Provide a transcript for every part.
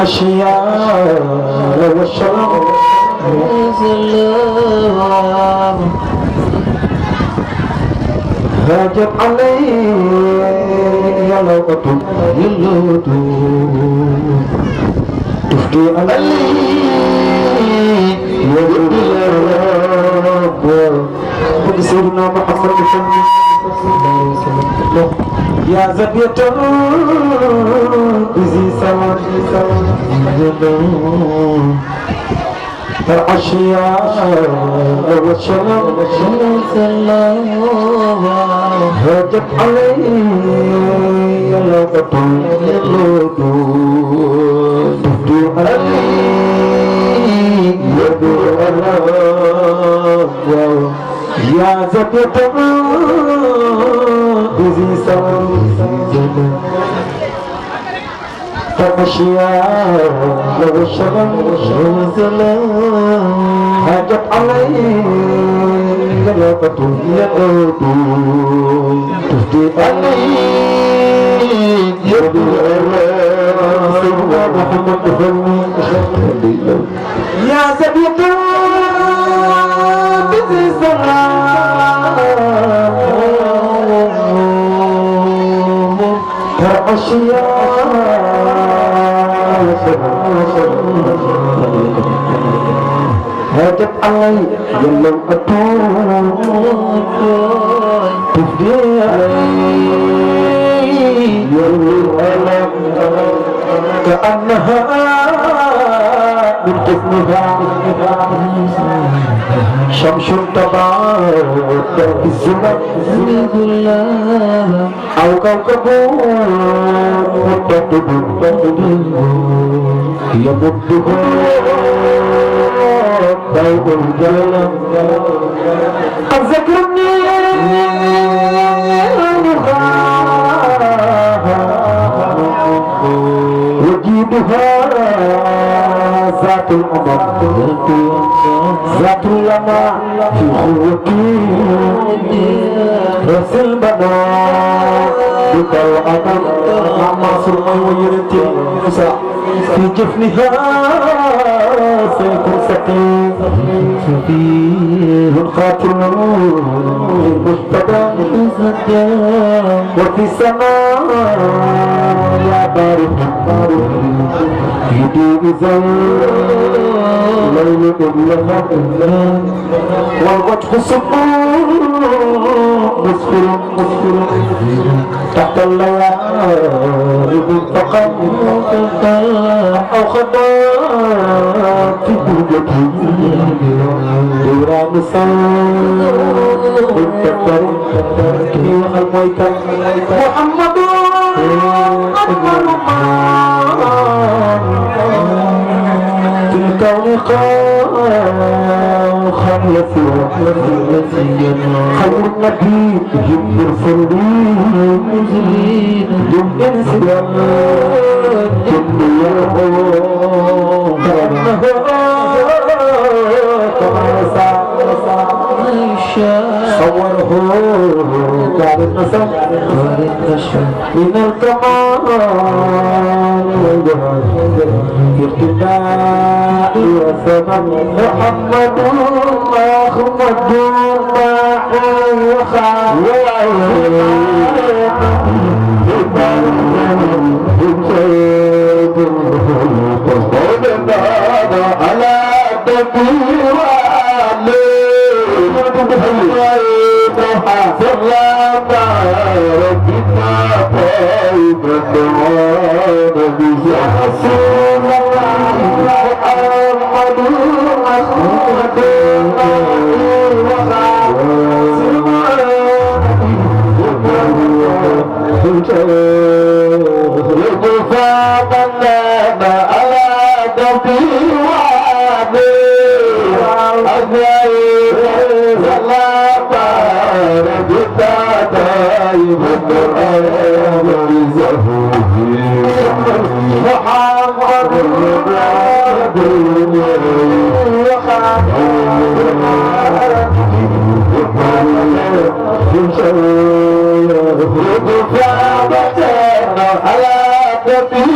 الأشياء والشراب هاجت علي يلوط تفدي علي يا سيدنا محمد يا زبية بزي سوا الأشياء والشراب هاجت علي يلوط تفدي علي يا زبية بزي سوا الأشياء والشراب هاجت علي يلوط تفدي علي سيدنا محمد يا زبية بزي سلام الأشياء هاجت علي يلو أطول تفدي علي يلو ألم كأنها من جسمها شمس تبارك بالزمن أو كوكب يمده ضوء الجلم أذكرني وجيدها ذات الأمر ذات اليمع في خلقي رأس البنات بك الأمر مع سرما ويرتي في جفنها سيف سقيم خاتم مجتبى وفي السماء يا بارك يدي زين ليل إلا والوجه سمو مسفر تحت الليالي بالفقر أو خدات في بوجتي دوران سان بالتكبر كيف الميتا محمد أكبر الكون خلف خير النبي جب الفردين جب انسلام جب يرحو صوره كان النسم من الكمال ارتداء وثمن محمد أحمد على Oh,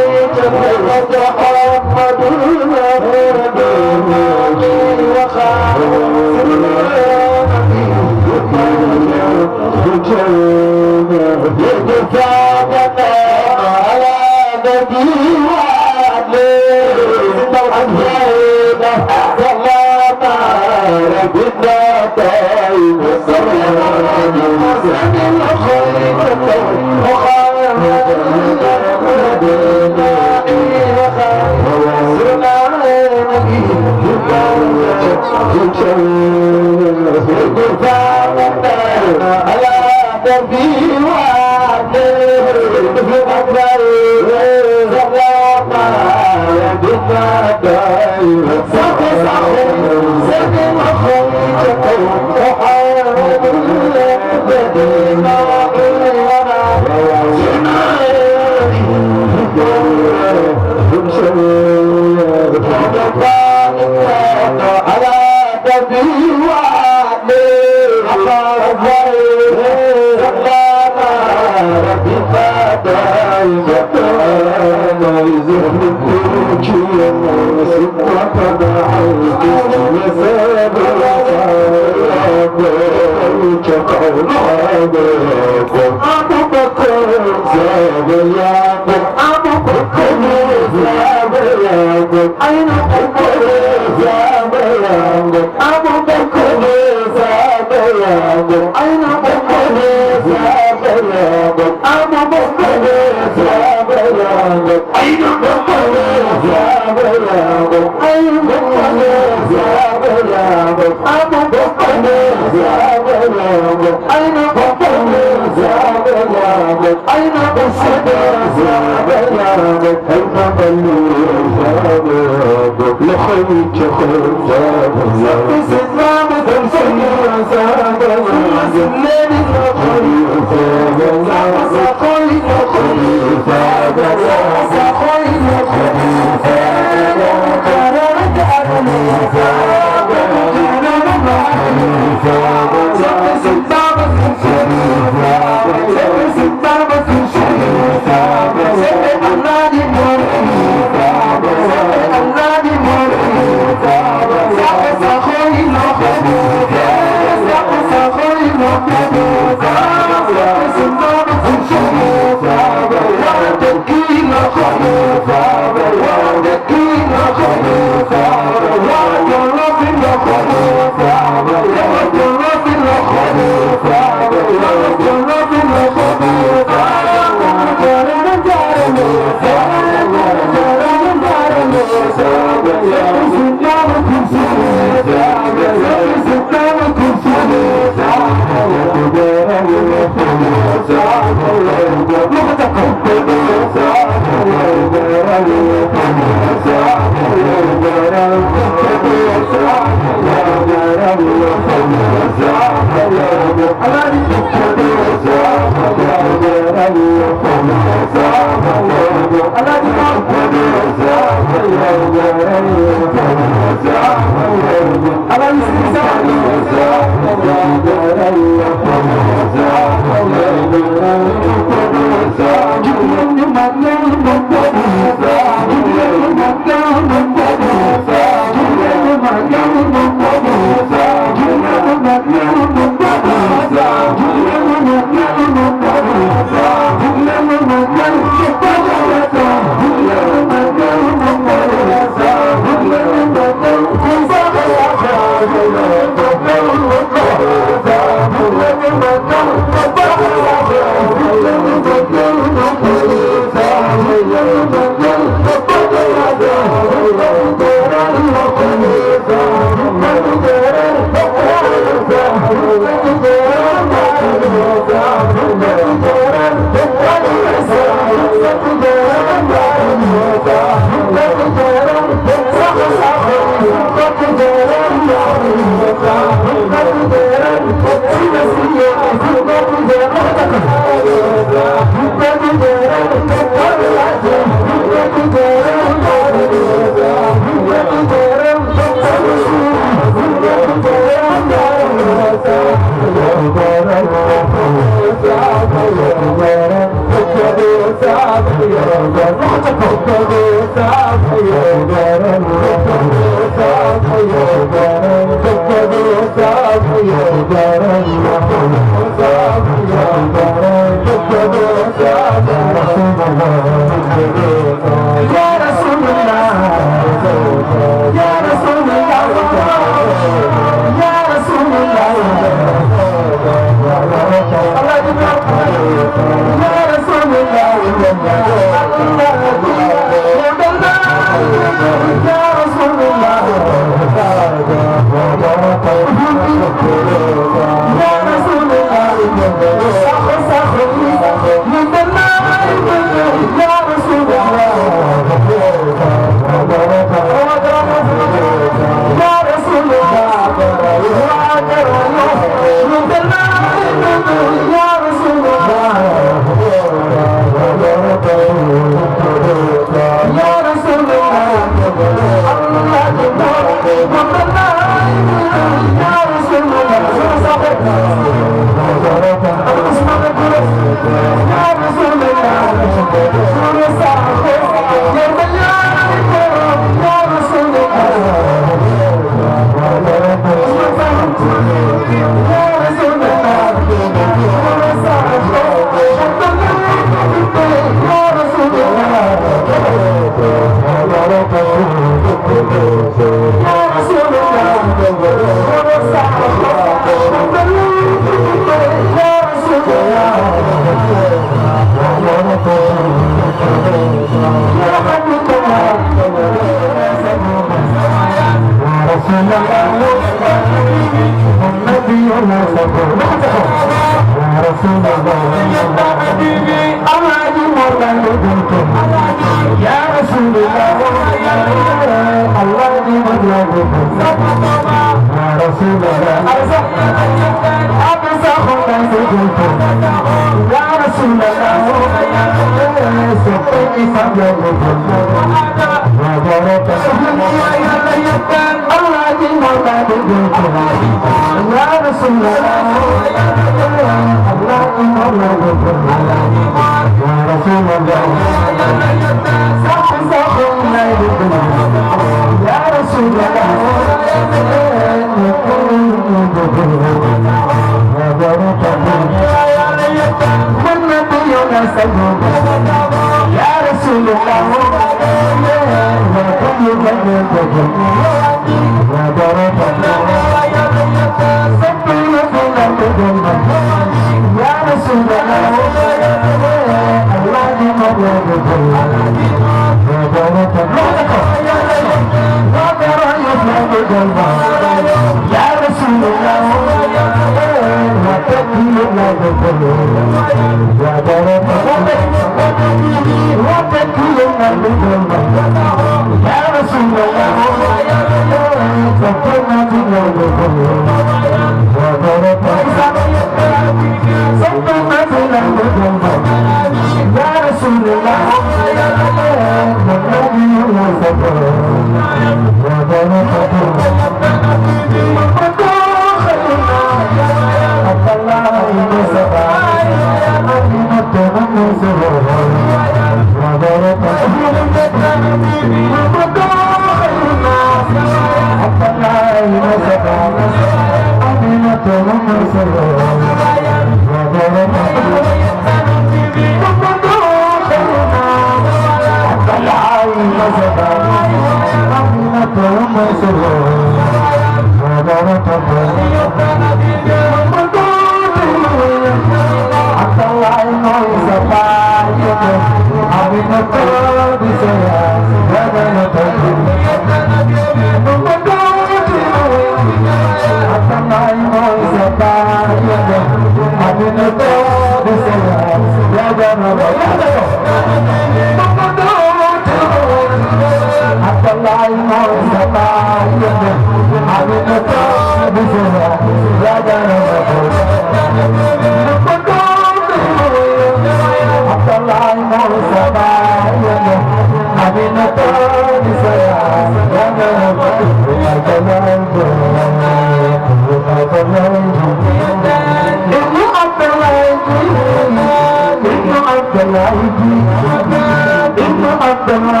Thank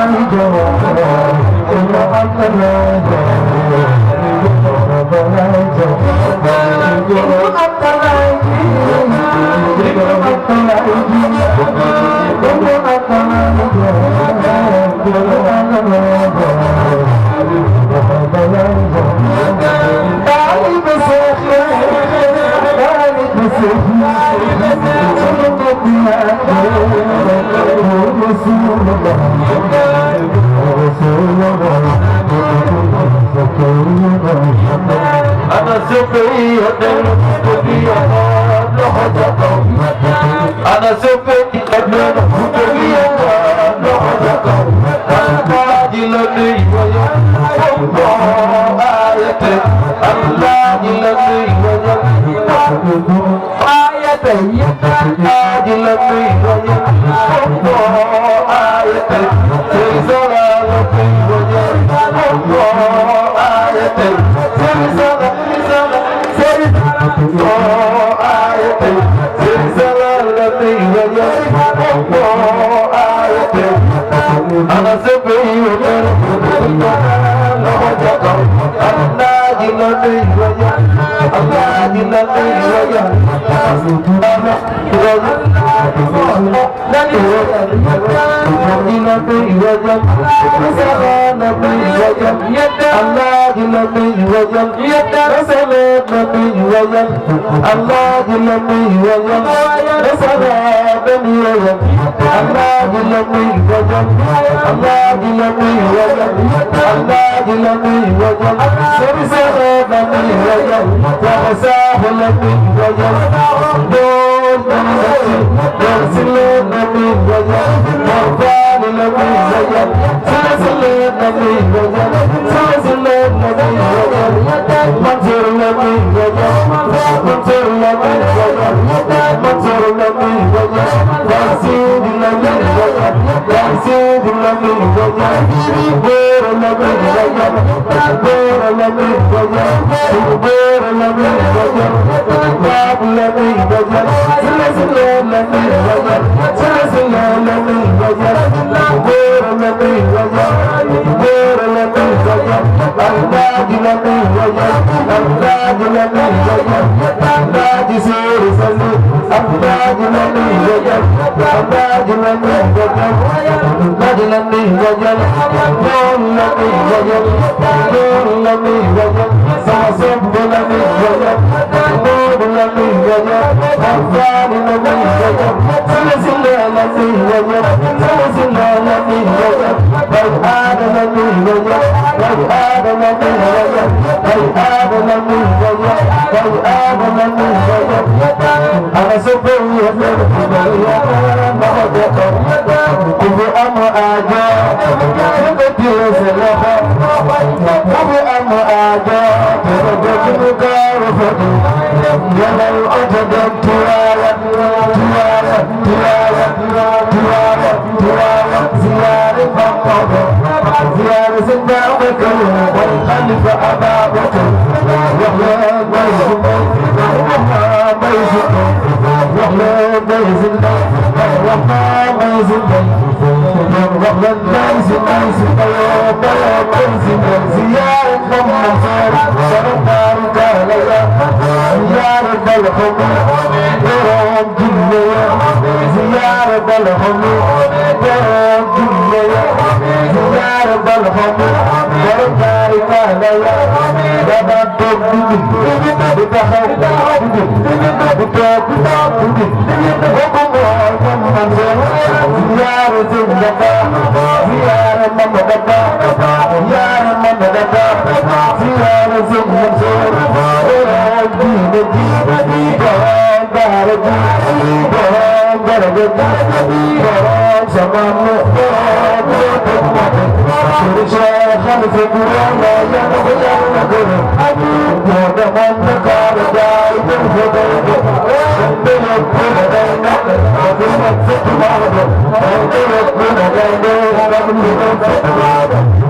you.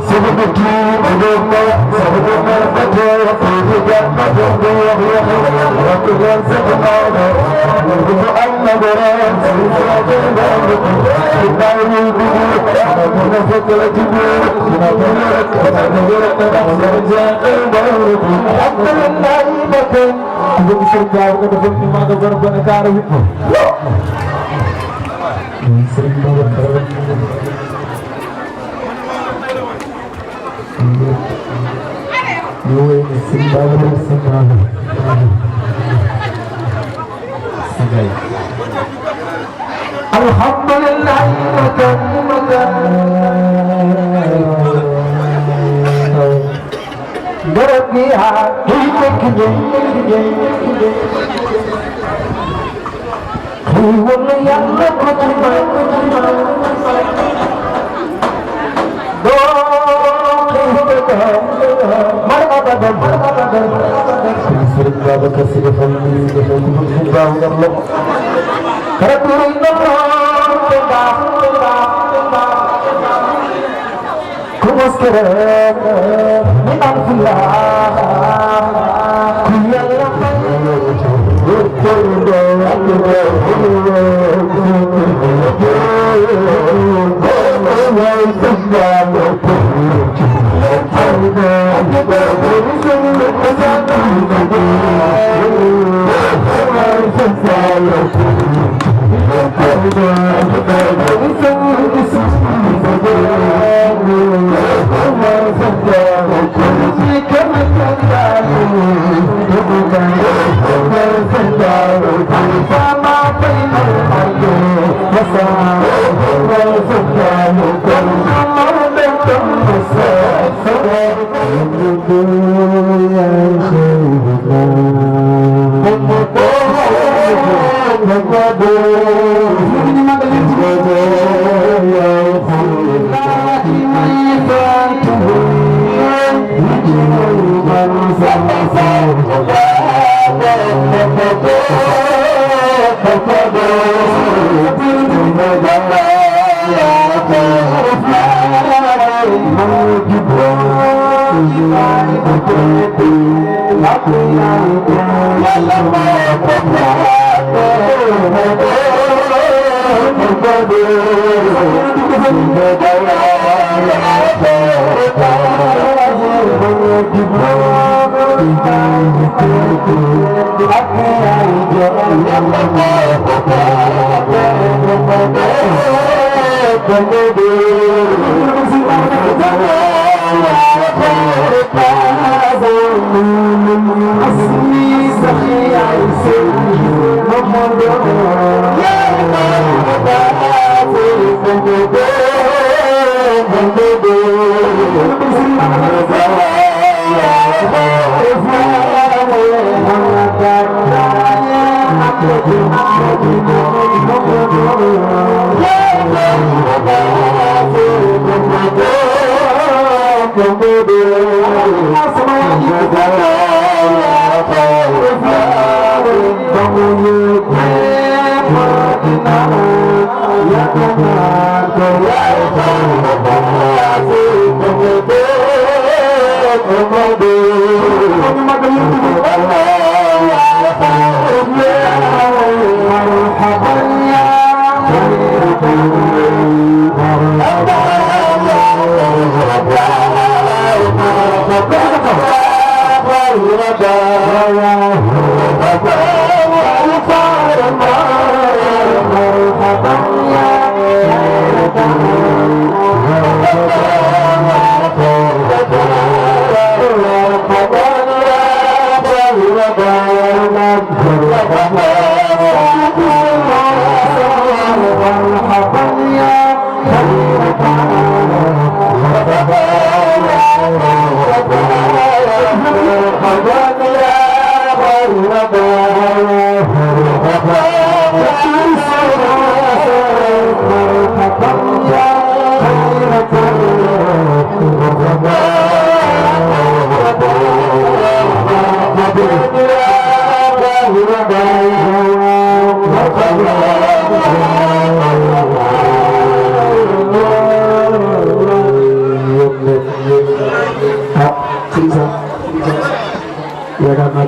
Alhamdulillah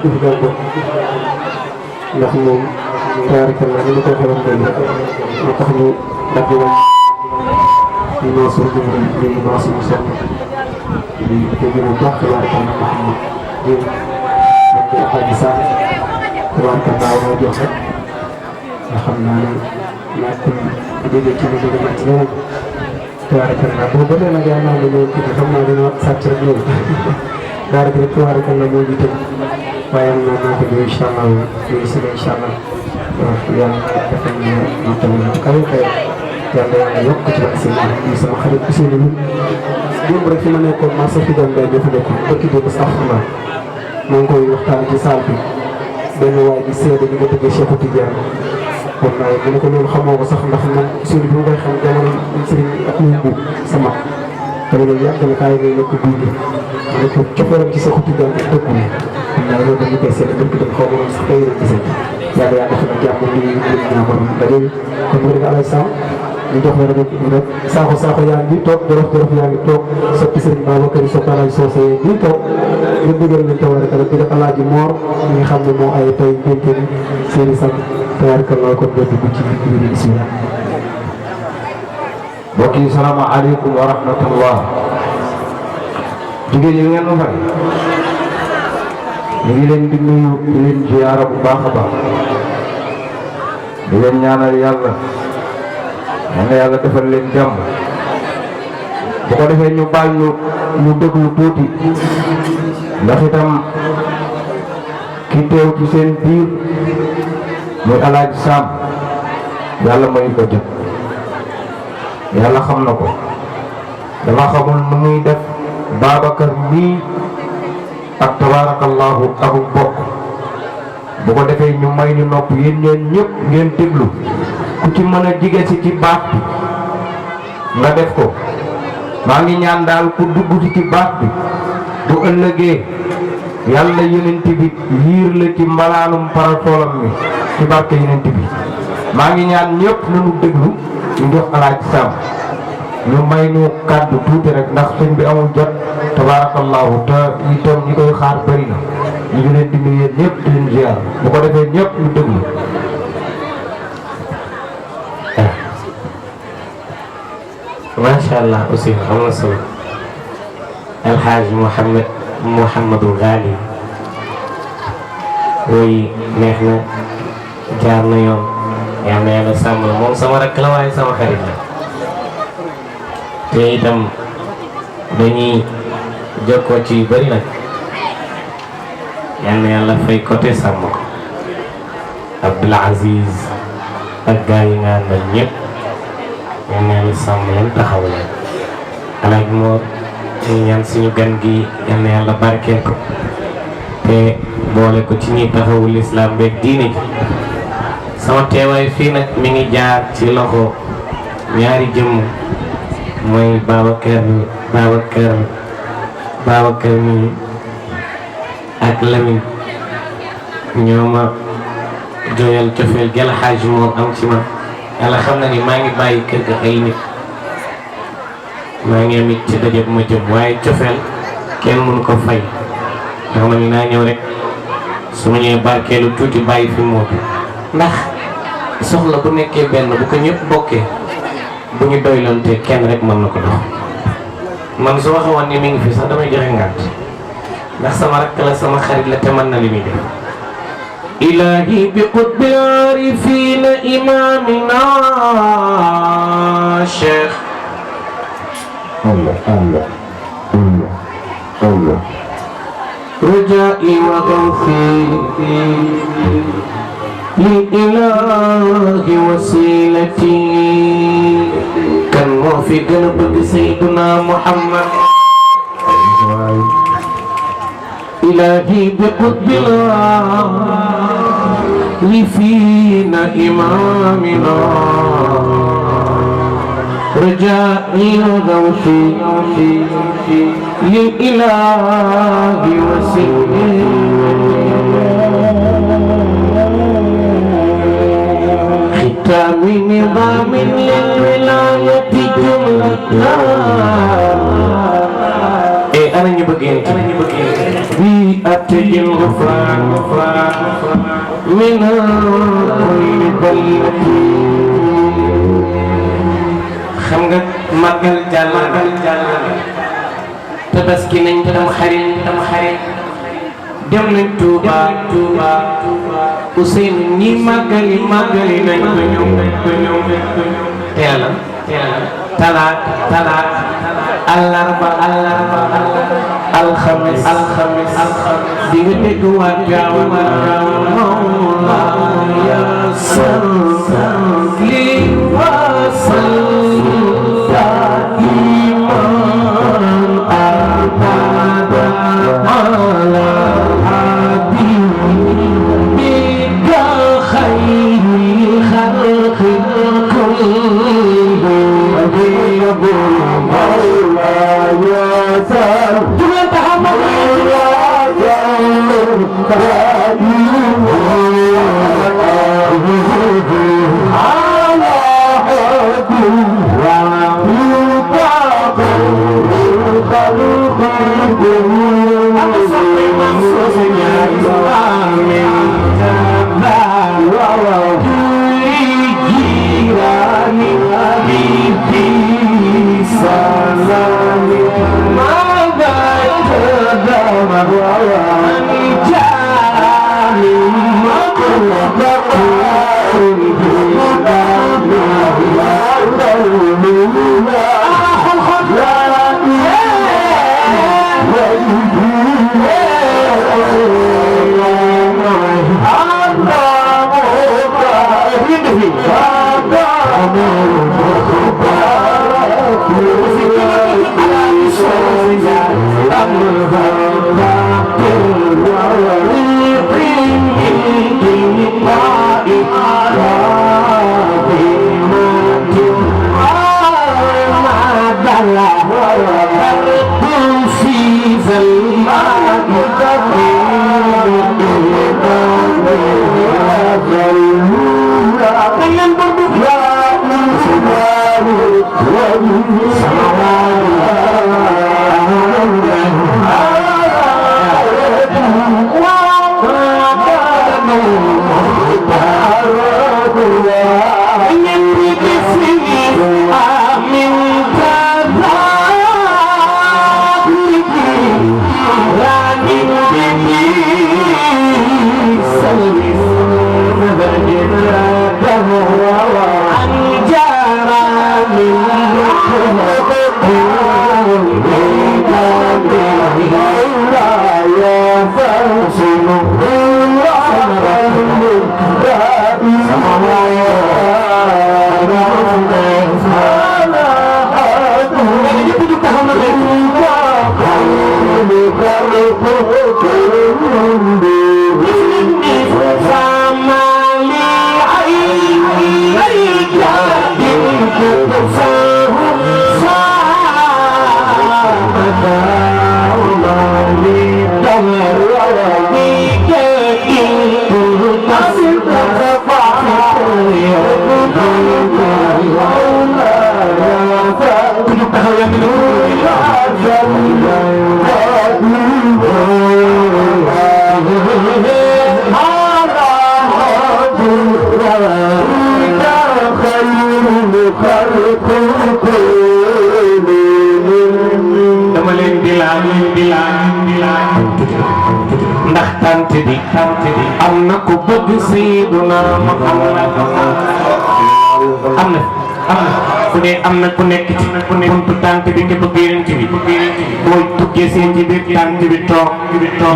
du fi gàllankoor ndax moom taarikal la ni ma ko waxee woon léegi moo tax ñu dagg woon ñu noo suur ñu noo suñu soxna di dégg bu baax tabaarkal la Mouhamed di man di Alaaji Sarr tabaarkal daaw moo jox rek nga xam naa ne ñàkkul bu déggee ci li bëgg a ci leneen tabaarkal la boobu ba léegi nag yaa naa ne loolu tuuti xam naa dina sàcc rek loolu daara bi rek tabaarkal la moo ñu tëj waaye am naa ko ñëw incha allah ñëw si incha allah yàlla defal ñu ñu tamit kawe kawe yàlla yàlla yokk ci ak seen yi sama xarit bi seen i démb rek fi ma nekkoon marché fi doon bay ñoo fa nekkoon bëkki démb astaghfirullah maa ngi koy waxtaan ci saal bi benn waay di seede bi nga dëggee Cheikh Tidiane kon waaye mu ne ko loolu xamoo ko sax ndax man suñu bi ma koy xam jamono sëriñ ak ñu bu sama dama doon yàgg na kaay ngay nekk buubi ma ne ko cofeeram ci Cheikh Tidiane bi dëgg ne xam naa loolu dañu koy seede dëgg dem xaw ma sax tey rek gisee yàlla yaa def na jàmm ni ñaa borom daje kon mu dëgg alay sam ñu jox la rek saako yaa ngi toog jorof yaa ngi toog soppi sëriñ Babacar Sow Alaaji Soose di toog nga digal leen tabaarkalla di def Alaaji Moor ñi nga xam ne moo ay tey dénte ni seeni sant tabaarkalla kon nga dugg ci biir bismillah. mbokk yi salaamaaleykum wa rahmatullah. jigéen ñi ngeen ma fay. ñu ngi leen di nuyu di leen ziyaara bu baax a baax. di leen ñaanal yàlla. yàlla defal leen jàmm. bu ko defee ñu baal ñu déglu tuuti. ndax itam ki teew ci seen biir muy Alaaji Sam yàlla may ko jot. yàlla xam na ko. dama xamul nu muy def Babacar mii ak tabarakallahu ak bokk. bu ko defee ñu may ñu nopp yéen ñeen ñëpp ngeen déglu. ku ci mën a jige si ci baat bi nga def ko. maa ngi ñaan daal ku dugg ci baat bi bu ëllëgee yàlla yonent bi yiir la ci mbalaanum paratoolam mi ci barke yonent bi. maa ngi ñaan ñëpp nañu déglu ñu jox Alaaji Sam ñu may ñu kàddu tuuti rek ndax sëñ bi amul jot tabarakallahu te itam ñi koy xaar bëri na ñu ngi leen di nuyu ñëpp di leen ziar bu ko defee ñëpp ñu déglu. macha allah aussi am na solo El Hadj Mouhamadou Ghali woy neex na jaar na yoon yal na yàlla sàmm la moom sama rakk la waaye sama xarit la te itam dañuy jokkoo ci yu bëri nag yal na yàlla fay côté sàmm ko Abdoul Aziz ak gaa yi nga àndal ñëpp yal na yàlla sàmm leen taxaw leen alaaj moo ñu ñaan suñu gan gi yal na yàlla barkeel ko te boole ko ci ñuy taxawul islam beeg diine ji sama teewaay fii nag mi ngi jaar ci loxo ñaari jëmm mooy Babacar mi ak Lamine ñoo ma jooyal cofeel gel xaaj moo am ci ma yàlla xam na ni maa ngi bàyyi kër ga ay nit maa ngi am it ci daje bu ma jëm waaye cofeel kenn mënu ko fay ndax ma ni naa ñëw rek su ma ñëwee barkeelu tuuti bàyyi fi mootu ndax soxla bu nekkee benn bu ko ñëpp bokkee bu ñu doylante kenn rek mën na ko dox man su ma xamoon ni mi ngi fi sax damay joxe ngànt ndax sama rakk la sama xarit la te mën na li muy def ilahi bi qutbi arifina imamina cheikh Allah رجائي وغوثي لإله وسيلتي كان في قلبك سيدنا محمد إلهي بقطب الله فينا إمامنا رجائي وغوثي للإله وسيلتي ختام نظام للولاية جملة أنا نبغي أتي الغفران من كل بلد xam nga màggal jàll tabaski nañ tam xarit dem nañ Tuuba Ousseynou ñi màggali nañ ko ñëw teela talaata àllarba alxamis di nga dégg waa Gaawan Mawlaaya salli wa sallim daiman abada ala habibika khayri khalqi kullihim Mawlaaya salli ndax tante bi am na ku bëgg Seydina Muhammad am na ku ne am na ku nekk ci buntu tante bi nga bëgg Yonent bi boo tukkee seen ci biir tante bi toog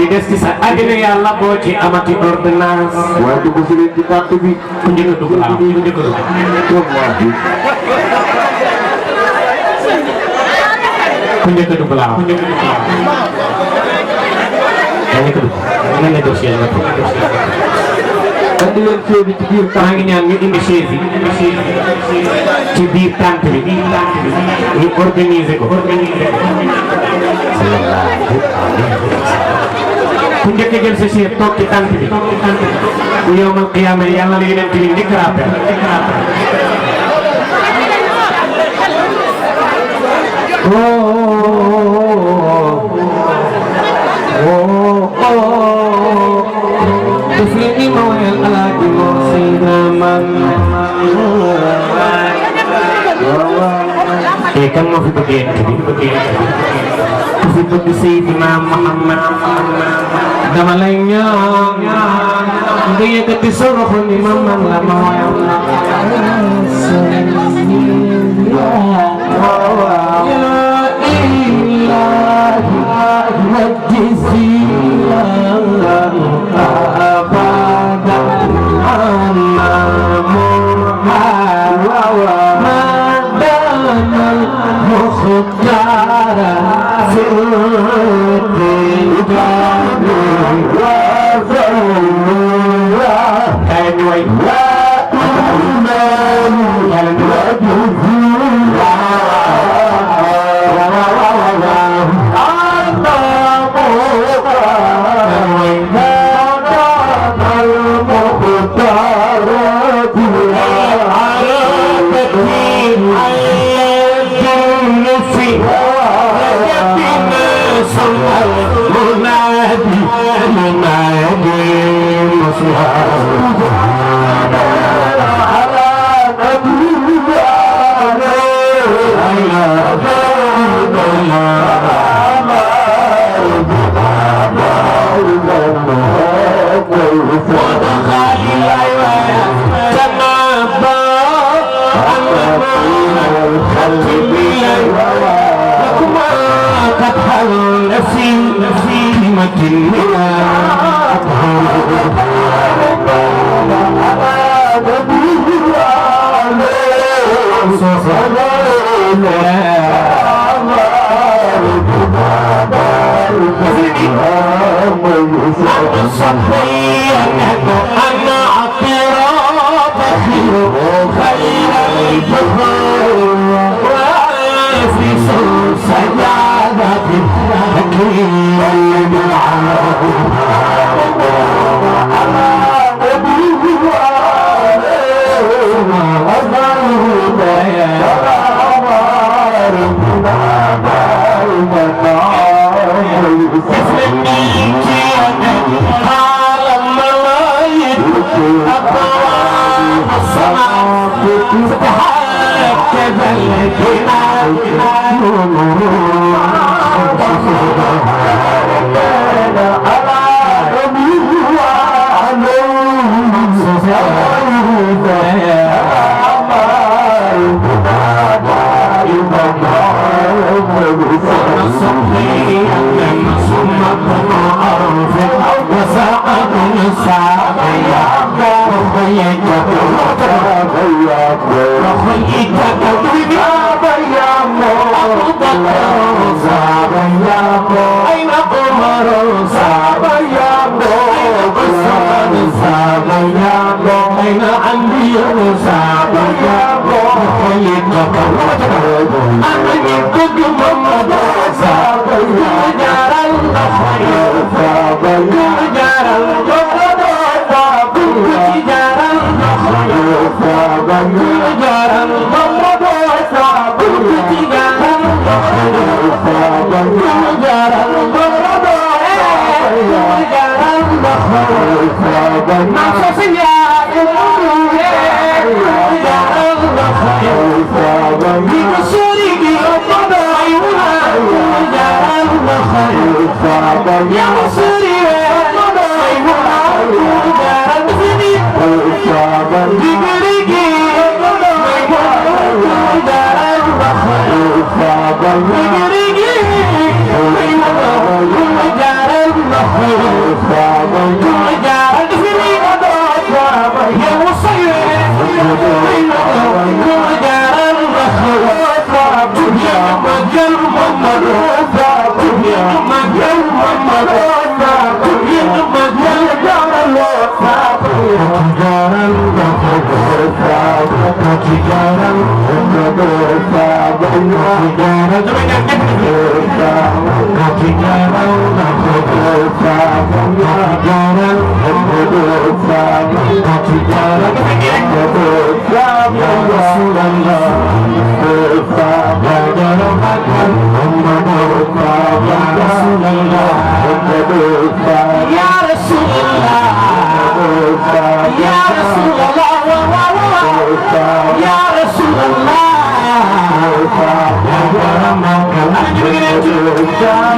li des ci sa àddina yàlla boo ci amati ordonnance waaye dugg si leen ci tante bi ku njëkk a dugg ku njëkk a dugg ku njëkk a dugg laa ku njëkk a dugg nan la dossier la ko andi leen chaise bi ci biir maa ngi ñaan ñu indi chaise yi ci biir tente bi ñu organiser ko ku njëkk a jël sa chaise toog ci tente bi bu yowmal qiyaama yàlla lay dem ci li njëkk rappel kan moo fi bëgg yent bi ku fi bëgg Seydina Muhammad dama lay ñaan nga yëkkati sa loxo ni ma man la ma wayam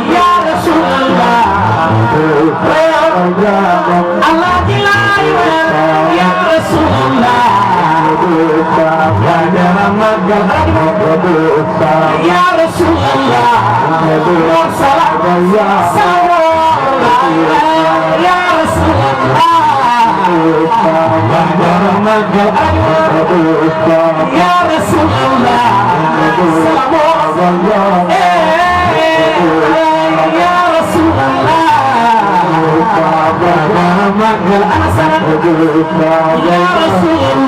Ya Rasulullah, Allah dilai ya Rasulullah, ya Rasulullah, salam ya Rasulullah, ya Rasulullah, ya Rasulullah, ya Rasulullah,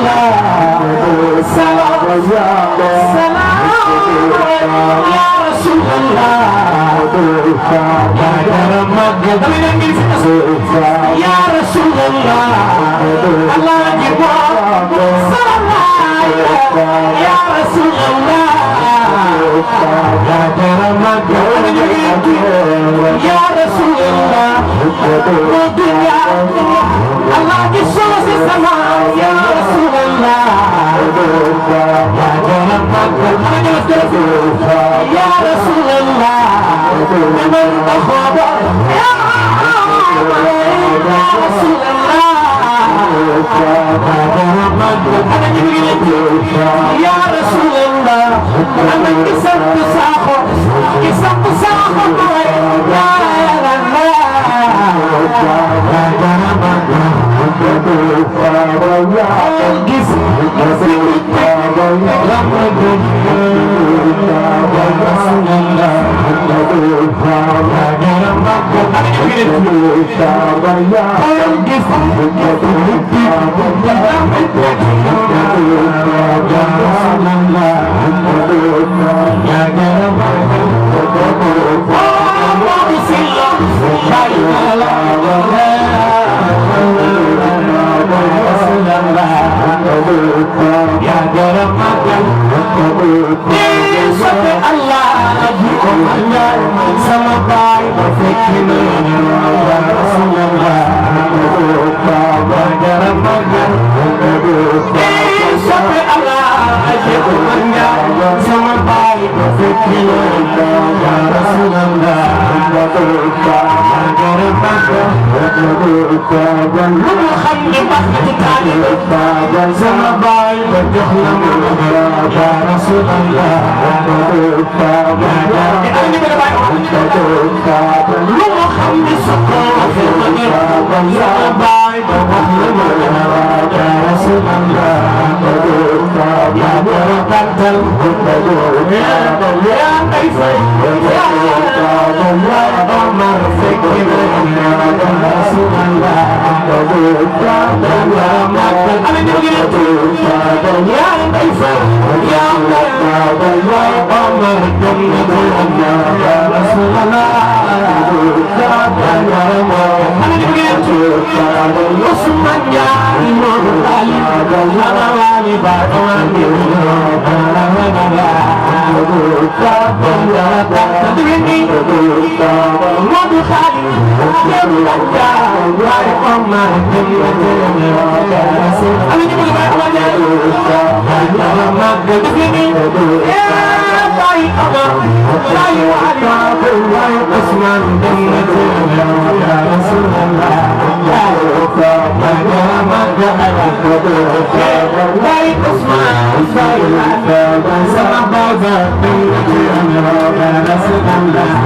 salam ya Rasulullah, ya Rasulullah, Allah jibab salam ya Rasulullah, ya Rasulullah, dunia Allah disuruh sama ya Rasulullah, ya Rasulullah, memang khabar ya Rasulullah, ya Rasulullah, anak kisah pesahor ya sampai Allah sama baik sampai Allah sama baik sama baik ya Rasulullah, lu Muhammad sekolah ya baik ya Rasulullah, ya berkantal ya kaifah ya Omar fikir ya Rasulullah, ya makan ya kaifah ya Omar ya Rasulullah, Usman ya Imam Ali Alawani Ba'awani Madu Khali Yabulanja Wai Omar Baik Allah, baik Ali, baik Usman ya Rasulullah, baik Usman, baik Ali, sama bangsa ya Rasulullah,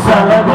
Salad,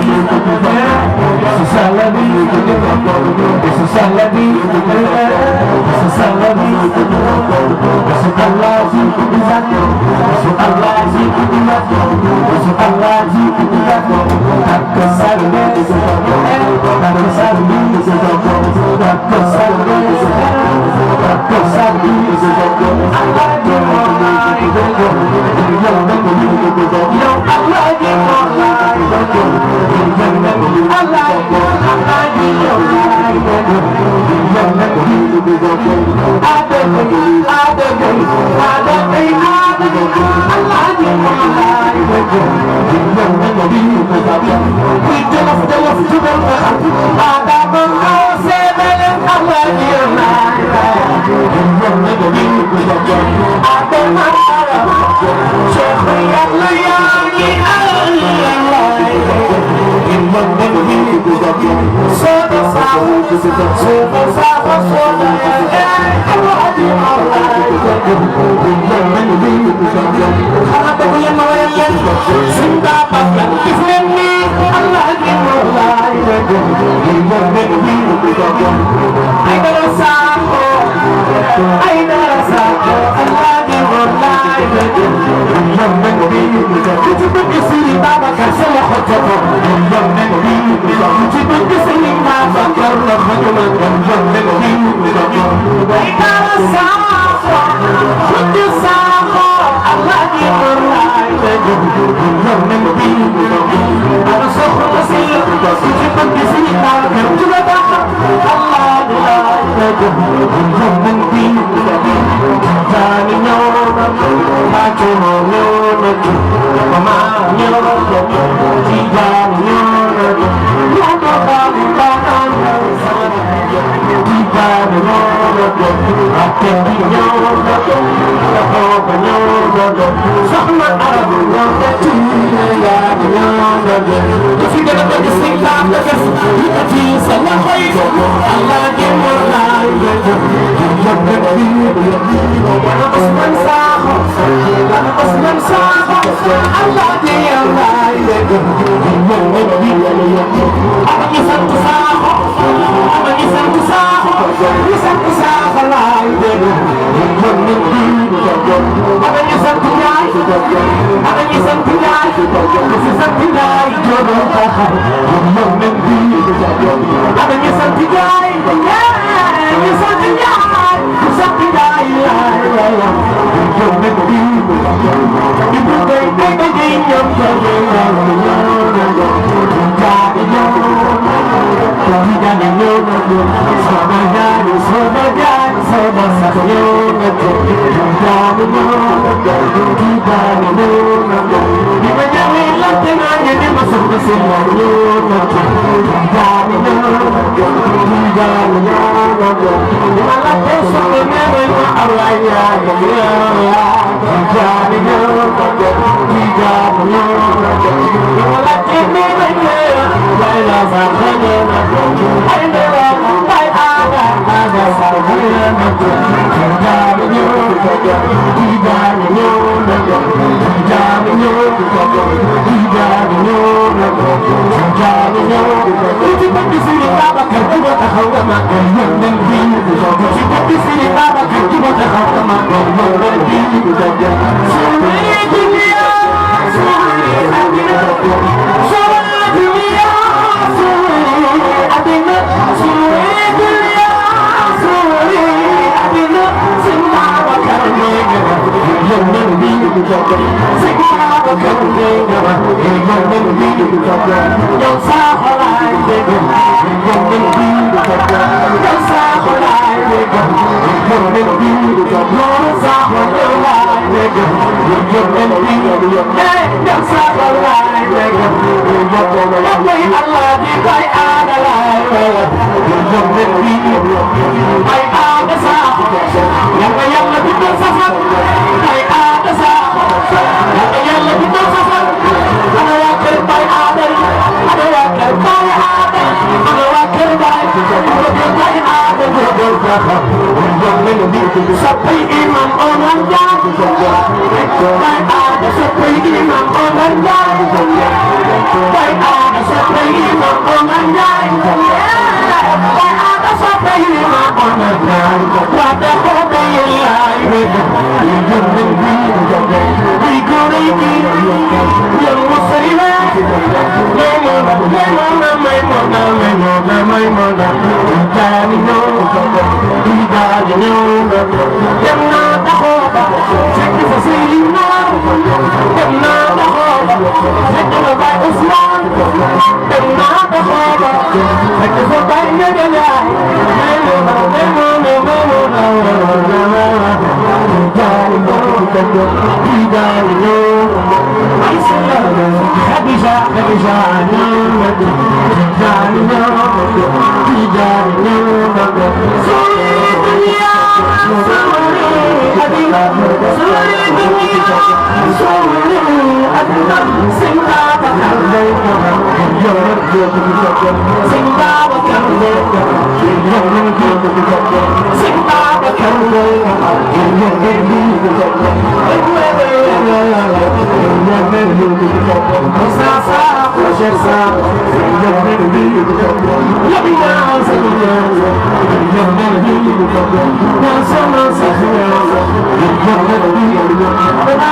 Ada Soppay imam Omar Ndiaye bay aada soppay imam Omar Ndiaye bay aada soppay imam Omar Ndiaye bay aada soppay imam Omar Ndiaye wada xobe yaay bi gore bi yow musayna Maymuna jaani ñoo jaani ñoo dem naa taxooba fekk fa Seydina dem naa taxooba fekk fa Baay Usmaan dem naa taxooba fekk fa Baay Ñaga Njaay Maymuna jaani ñoo jaani ñoo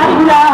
Khadija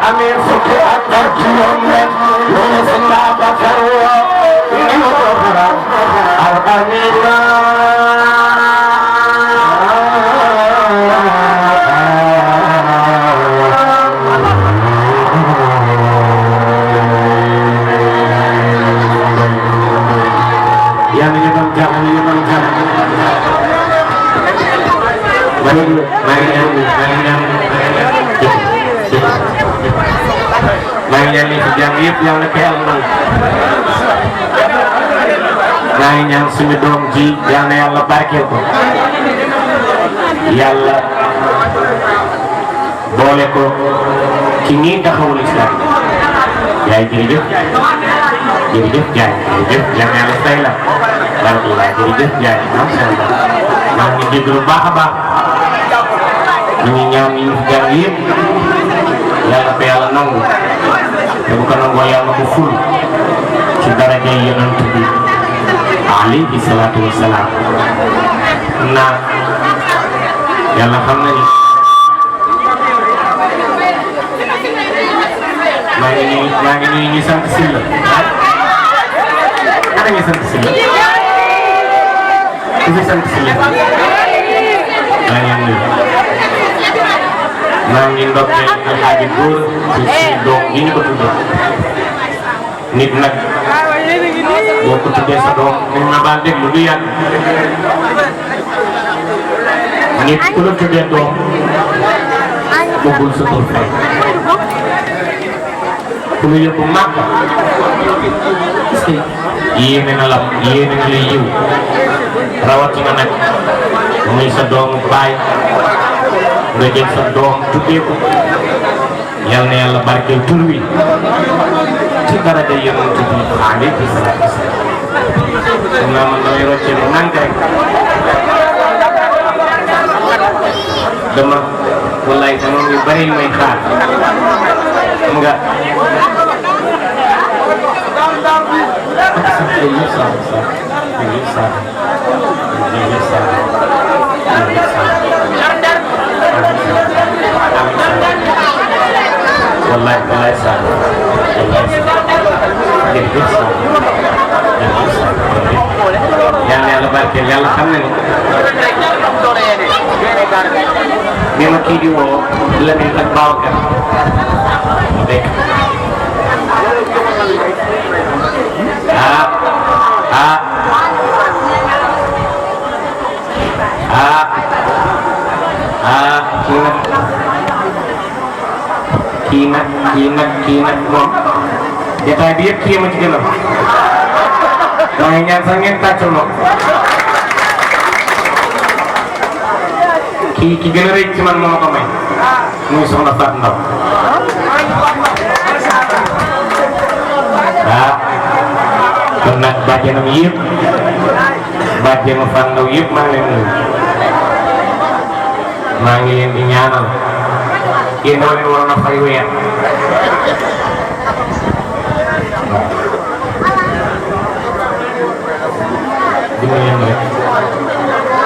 amee fukki at ak juróom-benn ñu ne sëñ Babacar woo ni mu ko faral al amina yàlla ñu doon jàmm ñu doon jàmm maa ngi ñaan li fi jàng yëpp yàlla na ko yàlla nangu maa ngi ñaan suñu doom ji yàlla na yàlla barkeel ko yàlla boole ko ci ñi taxawul islam yaay jërëjëf jërëjëf jaay jërëjëf yàlla na yàlla fay la barkeel jërëjëf jaay macha allah maa ngi jégalu baax a baax ñu ngi ñaan yi fi jàng yëpp yàlla ko yàlla nangu te bu ko nangoo yàlla ko ful ci daraja yonent bi alayhi salaatu wa salaam naa yàlla xam na ni maa ngi nuyu ñu sant Sylla ana ñu sant Sylla ku fi sant Sylla maa ngi nuyu maa ngi ndokkeel Alxaaji Góor ci suñu doom yi ñu ko tuddee nit nag boo ko tuddee sa doom nañ ma baal déglu du yàgg nit ku la tuddee doom bëggul sa tur fay ku la yóbbu màgg yéene na la yéene na la yiw rawatina nag muy sa doomu baay nga jël sa doom tuddee ko yal na yàlla barkeel tur wi ci daraja yonent bi alayhi salaatu wa salaam xam naa man damay roccee mu nànk rek dama wallaay dama yu bari yu may xaar xam nga wallaay wallaay saa jërëjëf saa yal na yàlla barkeel yàlla xam na ni bi ma kii di woo Lamine ak Babacar mu dégg kii nag moom jotaay bi yëpp kii ma ci gënal maa ngi ñaan sax ngeen tàccul ma ki gën a rëy ci man moo ma ko may muy soxna Fatou Ndaw kon nag bàjjenam yëpp bàjjenu Fatou Ndaw yëpp maa ngi leen nuyu maa ngi leen di ñaanal yéen dama leen waroon a fay weer dima leen rek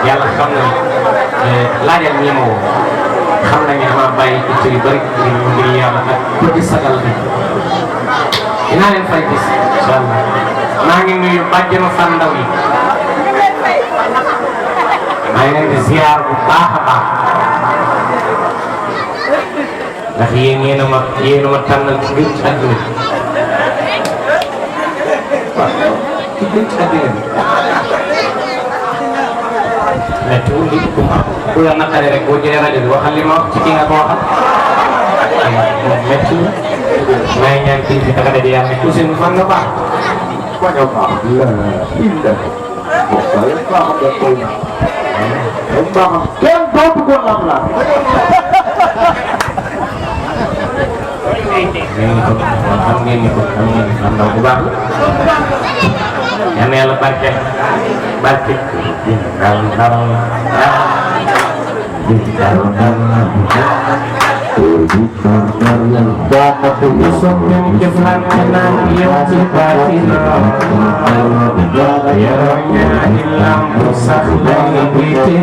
yàlla xam na laajal ñi ma woo xam nañu dama bàyyi ci yu bëri ngir yàlla ak bëgg sagal bi dinaa leen fay gis incha allah maa ngi nuyu bàjjenu Fatou Ndaw yi maa ngi leen di ziar bu baax a baax ndax yéen a ma tànnal ci gën ci àdduna bi waaw ci gën ci àdduna bi mais tout li ku la naqare rek boo jëlee rajo bi waxal li ma wax ci ki nga ko waxal moom métti na maa ngi ñaan kii bi tax a daje yàlla ne Ousseynou fan nga baax waño baax la illa bokal baax da koy baax kenn dootu ko lam la xam ngeen ni ko am ndaw bu baax la yal na yàlla barke soppem jëflante naan yow ci baatina yoroo ñaari lamp sax day biite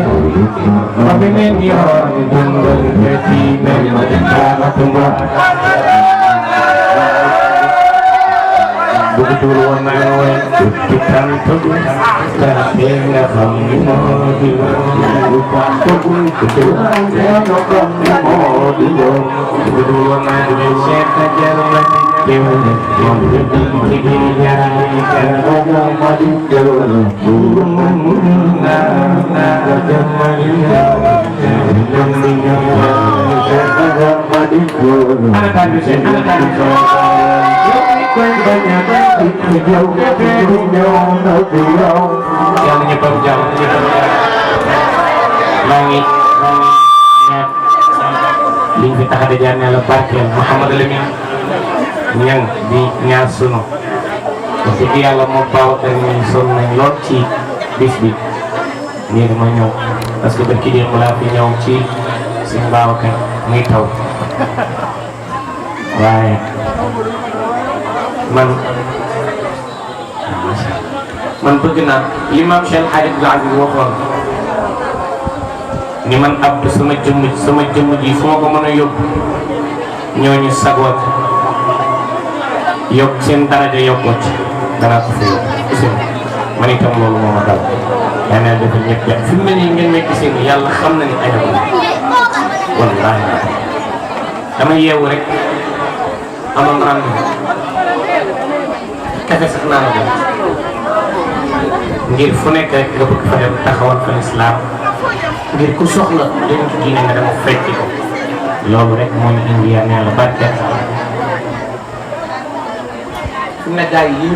ba beneen yoon dundal nga diine dul woon naa way ci tantu te nga xam ni moo di lu baax togul te nga xam ni moo di dul woon naa way seet na jaru ma di teew moom ñu di ci biir jaay kan nga ma di teew na jamali Jangan nyebab jam, langit, liñ fi tax a dajale la barkeel Mouhamadou Lamine ñang di ñaar sunu wax dëgg yàlla moo baaw ak ñu sonn nañ lool ci bis bi nii dama ñëw parce que barki démb laa fi ñëw ci suñu Babacar muy taw waaye man bëgg naa li maam Cheikh Hadj Abdoul Aziz waxoon ni man Abdou sama jëmm ji fu ma ko mën a yóbbu ñooñu sagoot yokk seen daraja yokkoo ci danaa ko fi yóbbu man itam loolu moo ma dal yaa ngi defal ñëpp jàpp fi mu ne nii ngeen nekk seen yàlla xam na ni ayam wallaahi dama yeewu rek amoon rendez-vous kafe sax naa la dem ngir fu nekk rek nga bëgg fa dem taxawal fa lislaam ngir ku soxla dem ci diine nga dama fekk ko loolu rek moo ñu indi yàlla barke fi mu ne gars yi